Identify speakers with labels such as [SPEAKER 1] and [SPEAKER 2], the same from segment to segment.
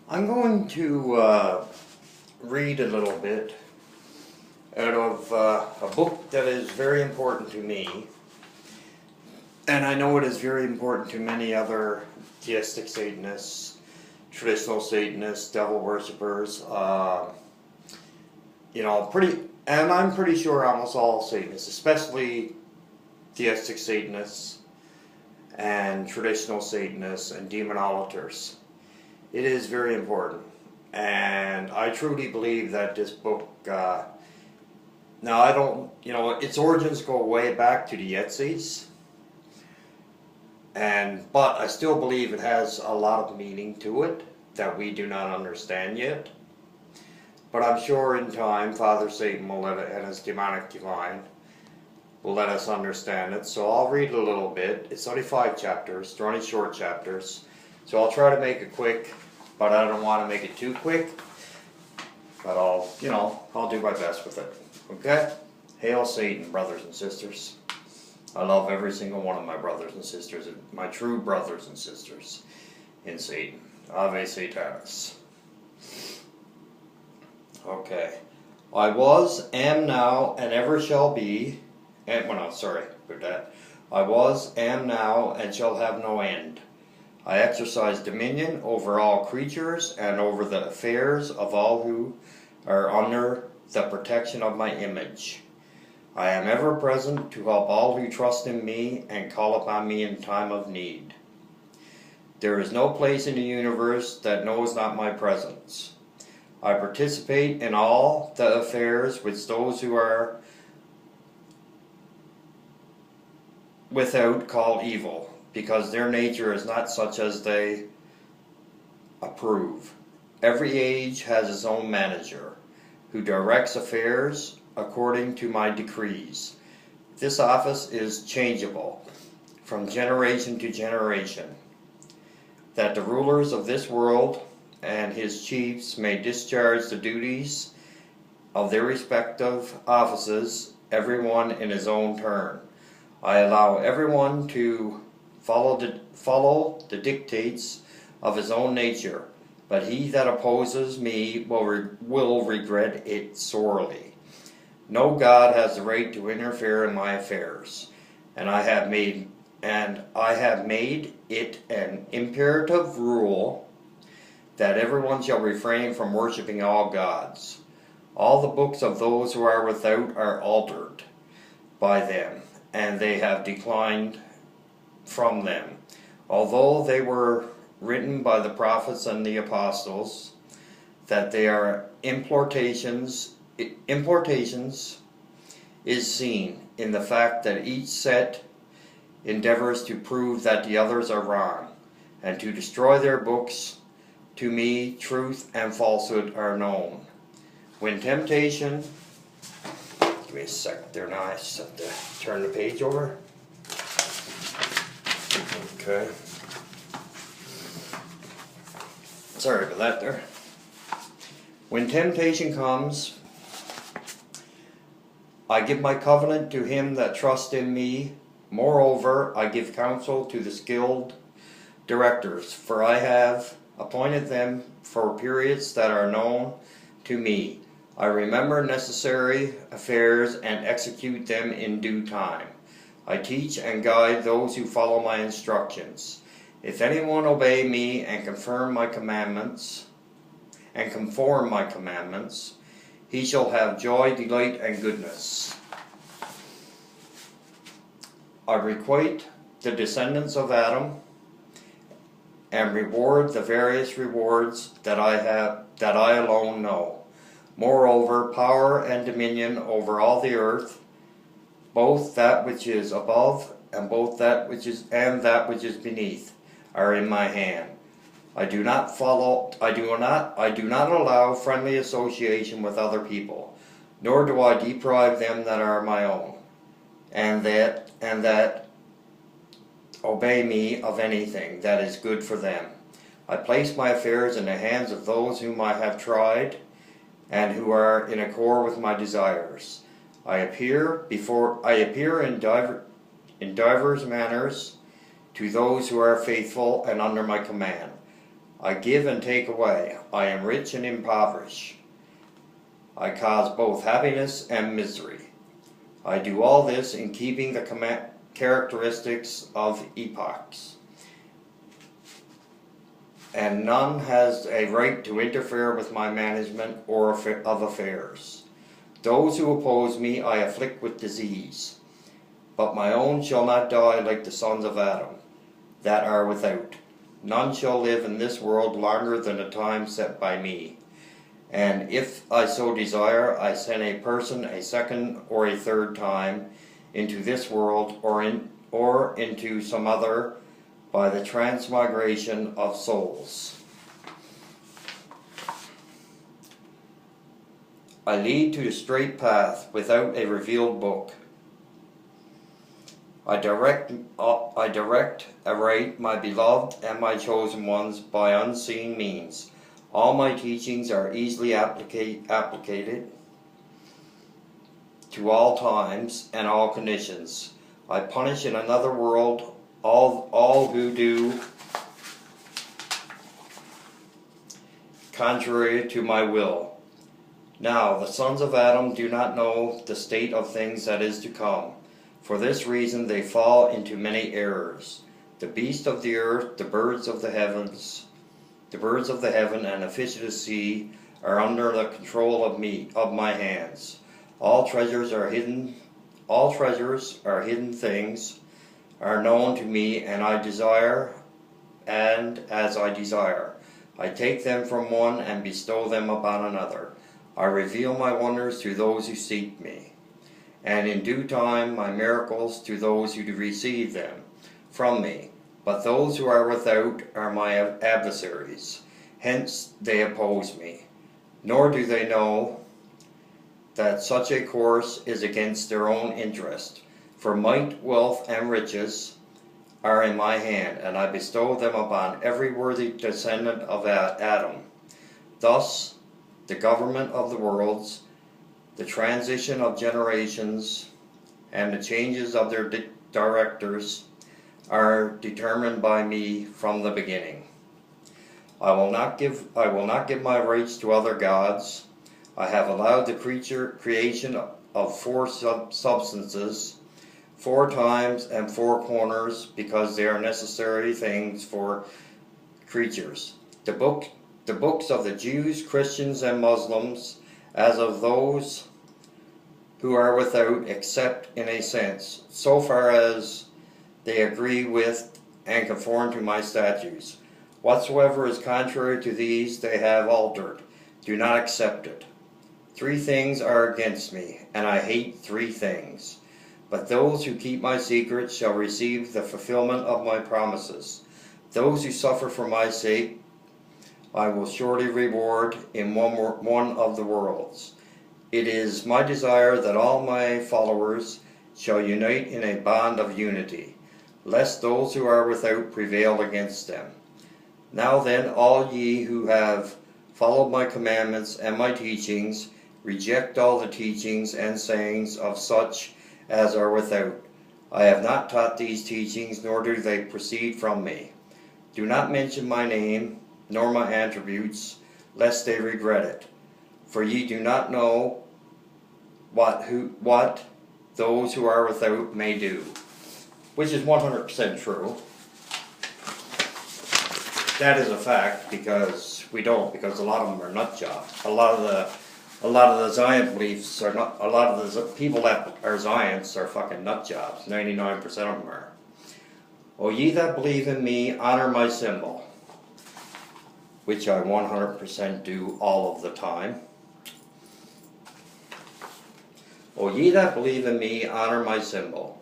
[SPEAKER 1] I'm going to read a little bit out of a book that is very important to me, and I know it is very important to many other theistic Satanists, traditional Satanists, devil worshippers, and I'm pretty sure almost all Satanists, especially theistic Satanists and traditional Satanists and demonolaters. It is very important, and I truly believe that this book, now I don't, its origins go way back to the Yetzis, but I still believe it has a lot of meaning to it that we do not understand yet. But I'm sure in time Father Satan will and his demonic divine will let us understand it. So I'll read a little bit. It's only 5 chapters. They're only short chapters. So I'll try to make it quick, but I don't want to make it too quick. But I'll do my best with it. Okay? Hail Satan, brothers and sisters. I love every single one of my brothers and sisters, my true brothers and sisters in Satan. Ave Satanas. Okay. I was, am now, and ever shall be. I was, am now, and shall have no end. I exercise dominion over all creatures and over the affairs of all who are under the protection of my image. I am ever present to help all who trust in me and call upon me in time of need. There is no place in the universe that knows not my presence. I participate in all the affairs which those who are without call evil, because their nature is not such as they approve. Every age has its own manager, who directs affairs according to my decrees. This office is changeable from generation to generation, that the rulers of this world and his chiefs may discharge the duties of their respective offices, everyone in his own turn. I allow everyone to follow the dictates of his own nature, but he that opposes me will regret it sorely. No God has the right to interfere in my affairs, and I have made it an imperative rule that everyone shall refrain from worshipping all gods. All the books of those who are without are altered by them, and they have declined from them. Although they were written by the prophets and the apostles, that they are importations is seen in the fact that each set endeavors to prove that the others are wrong, and to destroy their books. To me, truth and falsehood are known. When temptation, give me a sec there now, I just have to turn the page over. Okay. Sorry about that there. When temptation comes, I give my covenant to him that trusts in me. Moreover, I give counsel to the skilled directors, for I have appointed them for periods that are known to me. I remember necessary affairs and execute them in due time. I teach and guide those who follow my instructions. If anyone obey me and conform my commandments, he shall have joy, delight, and goodness. I requite the descendants of Adam and reward the various rewards that I alone know. Moreover, power and dominion over all the earth, both that which is above and that which is beneath, are in my hand. I do not allow friendly association with other people, nor do I deprive them that are my own, and that obey me of anything that is good for them. I place my affairs in the hands of those whom I have tried, and who are in accord with my desires. I appear in divers manners to those who are faithful and under my command. I give and take away. I am rich and impoverish. I cause both happiness and misery. I do all this in keeping the characteristics of epochs. And none has a right to interfere with my management or of affairs. Those who oppose me I afflict with disease, but my own shall not die like the sons of Adam, that are without. None shall live in this world longer than the time set by me. And if I so desire, I send a person a second or a third time into this world or into some other by the transmigration of souls. I lead to the straight path without a revealed book. I direct aright my beloved and my chosen ones by unseen means. All my teachings are easily applicated to all times and all conditions. I punish in another world all who do contrary to my will. Now the sons of Adam do not know the state of things that is to come. For this reason they fall into many errors. The beasts of the earth, the birds of the heaven, and the fish of the sea are under the control of my hands. All treasures are hidden things are known to me, and as I desire. I take them from one and bestow them upon another. I reveal my wonders to those who seek me, and in due time my miracles to those who receive them from me. But those who are without are my adversaries, hence they oppose me. Nor do they know that such a course is against their own interest. For might, wealth, and riches are in my hand, and I bestow them upon every worthy descendant of Adam. Thus, the government of the worlds, the transition of generations, and the changes of their directors are determined by me from the beginning. I will not give my rights to other gods. I have allowed the creation of 4 substances, 4 times and 4 corners, because they are necessary things for creatures. The books of the Jews, Christians, and Muslims, as of those who are without, except in a sense, so far as they agree with and conform to my statutes. Whatsoever is contrary to these they have altered. Do not accept it. 3 things are against me, and I hate 3 things. But those who keep my secrets shall receive the fulfillment of my promises. Those who suffer for my sake I will surely reward in one of the worlds. It is my desire that all my followers shall unite in a bond of unity, lest those who are without prevail against them. Now then, all ye who have followed my commandments and my teachings, reject all the teachings and sayings of such as are without. I have not taught these teachings, nor do they proceed from me. Do not mention my name, nor my attributes, lest they regret it. For ye do not know what those who are without may do. Which is 100% true. That is a fact, because we don't, because a lot of them are nut jobs. A lot of the Zion beliefs are not, a lot of the people that are Zionists are fucking nut jobs. 99% of them are. O ye that believe in me, honor my symbol, which I 100% do all of the time. O ye that believe in me, honor my symbol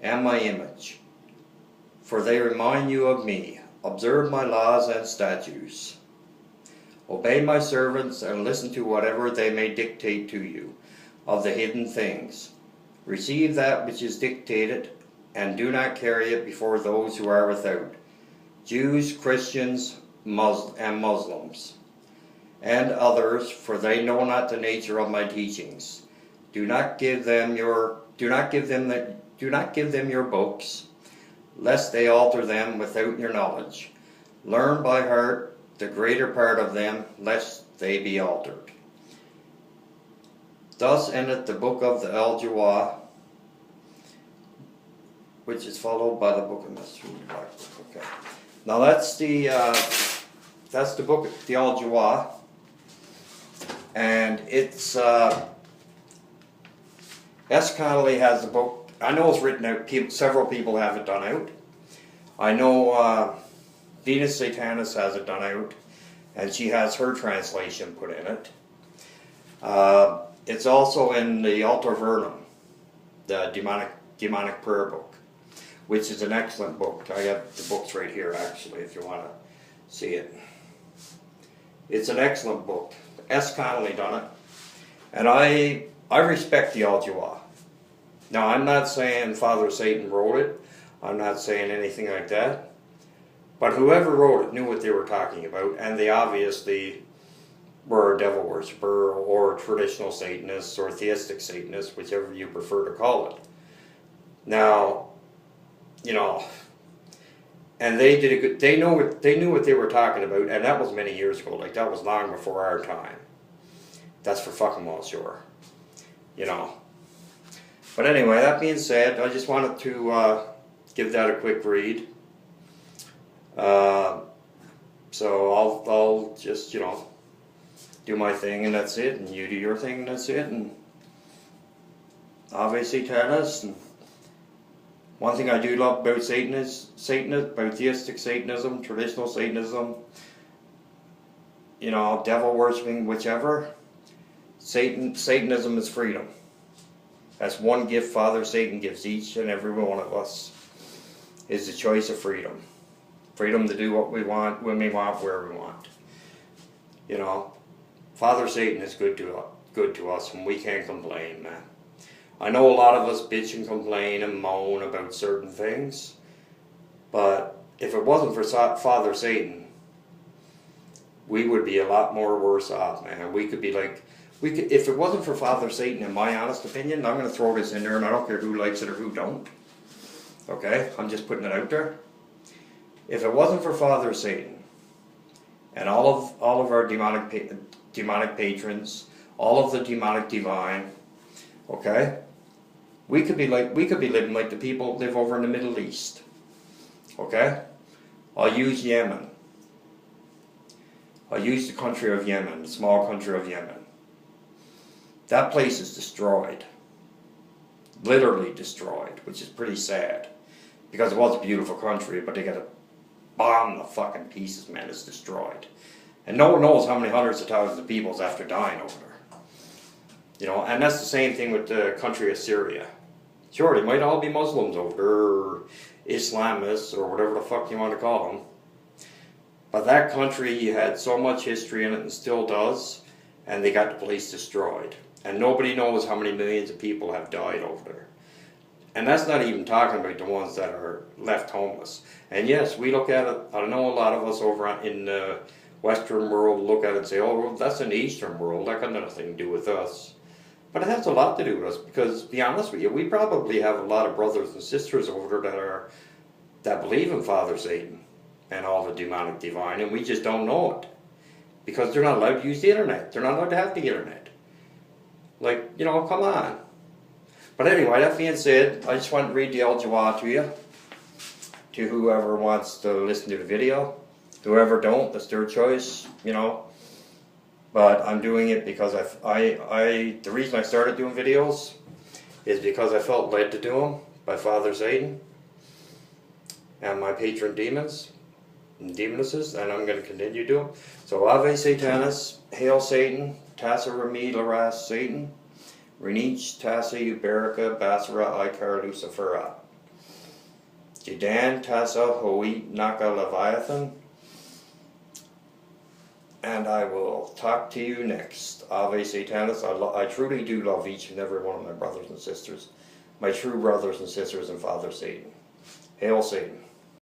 [SPEAKER 1] and my image, for they remind you of me. Observe my laws and statutes. Obey my servants and listen to whatever they may dictate to you of the hidden things. Receive that which is dictated, and do not carry it before those who are without, Jews, Christians, and Muslims, and others, for they know not the nature of my teachings. Do not give them your books, lest they alter them without your knowledge. Learn by heart the greater part of them, lest they be altered. Thus endeth the book of the JILWAH, which is followed by the book of mystery. Okay. Now that's the book of the JILWAH, and it's S. Connolly has the book. I know it's written out. Several people have it done out. I know Thestic Satanism has it done out, and she has her translation put in it. It's also in the Alter Verbum, the demonic prayer book, which is an excellent book. I have the books right here, actually, if you want to see it. It's an excellent book. S. Connolly done it, and I respect the JILWAH. Now, I'm not saying Father Satan wrote it. I'm not saying anything like that. But whoever wrote it knew what they were talking about, and they obviously were a devil worshiper or traditional Satanists or theistic Satanists, whichever you prefer to call it. Now, you know, and they did a good. They knew what they were talking about, and that was many years ago. Like, that was long before our time. That's for fucking well sure, you know. But anyway, that being said, I just wanted to give that a quick read. So I'll just, you know, do my thing and that's it, and you do your thing and that's it, and Ave Satanas. And one thing I do love about Satanism, about theistic Satanism, traditional Satanism, you know, devil worshipping, whichever, Satanism is freedom. That's one gift Father Satan gives each and every one of us, is the choice of freedom. Freedom to do what we want, when we want, where we want. You know, Father Satan is good to us, and we can't complain, man. I know a lot of us bitch and complain and moan about certain things, but if it wasn't for Father Satan, we would be a lot more worse off, man. We could be like, if it wasn't for Father Satan, in my honest opinion, I'm going to throw this in there, and I don't care who likes it or who don't. Okay? I'm just putting it out there. If it wasn't for Father Satan and all of our demonic patrons, all of the demonic divine, okay, we could be living like the people that live over in the Middle East. Okay? I'll use Yemen. I'll use the country of Yemen, the small country of Yemen. That place is destroyed. Literally destroyed, which is pretty sad. Because it was a beautiful country, but they got to bomb the fucking pieces, man. It's destroyed. And no one knows how many hundreds of thousands of people is after dying over there. You know, and that's the same thing with the country of Syria. Sure, they might all be Muslims over there, or Islamists, or whatever the fuck you want to call them. But that country had so much history in it, and still does, and they got the place destroyed. And nobody knows how many millions of people have died over there. And that's not even talking about the ones that are left homeless. And yes, we look at it, I know a lot of us over in the Western world look at it and say, oh, well, that's in the Eastern world, that got nothing to do with us. But it has a lot to do with us, because, to be honest with you, we probably have a lot of brothers and sisters over there that believe in Father Satan and all the demonic divine, and we just don't know it. Because they're not allowed to use the internet. They're not allowed to have the internet. Like, you know, come on. But anyway, that being said, I just want to read the JILWAH to you. To whoever wants to listen to the video. Whoever don't, that's their choice, you know. But I'm doing it because the reason I started doing videos is because I felt led to do them by Father Satan and my patron demons and demonesses, and I'm going to continue to do them. So Ave Satanas, Hail Satan, Tassa Remi Laras Satan, Renich Tassa Uberica Basara Ikar Lucifera, Jidan Tassa Hoi Naka Leviathan. And I will talk to you next. Ave Satanas. I truly do love each and every one of my brothers and sisters. My true brothers and sisters in Father Satan. Hail Satan.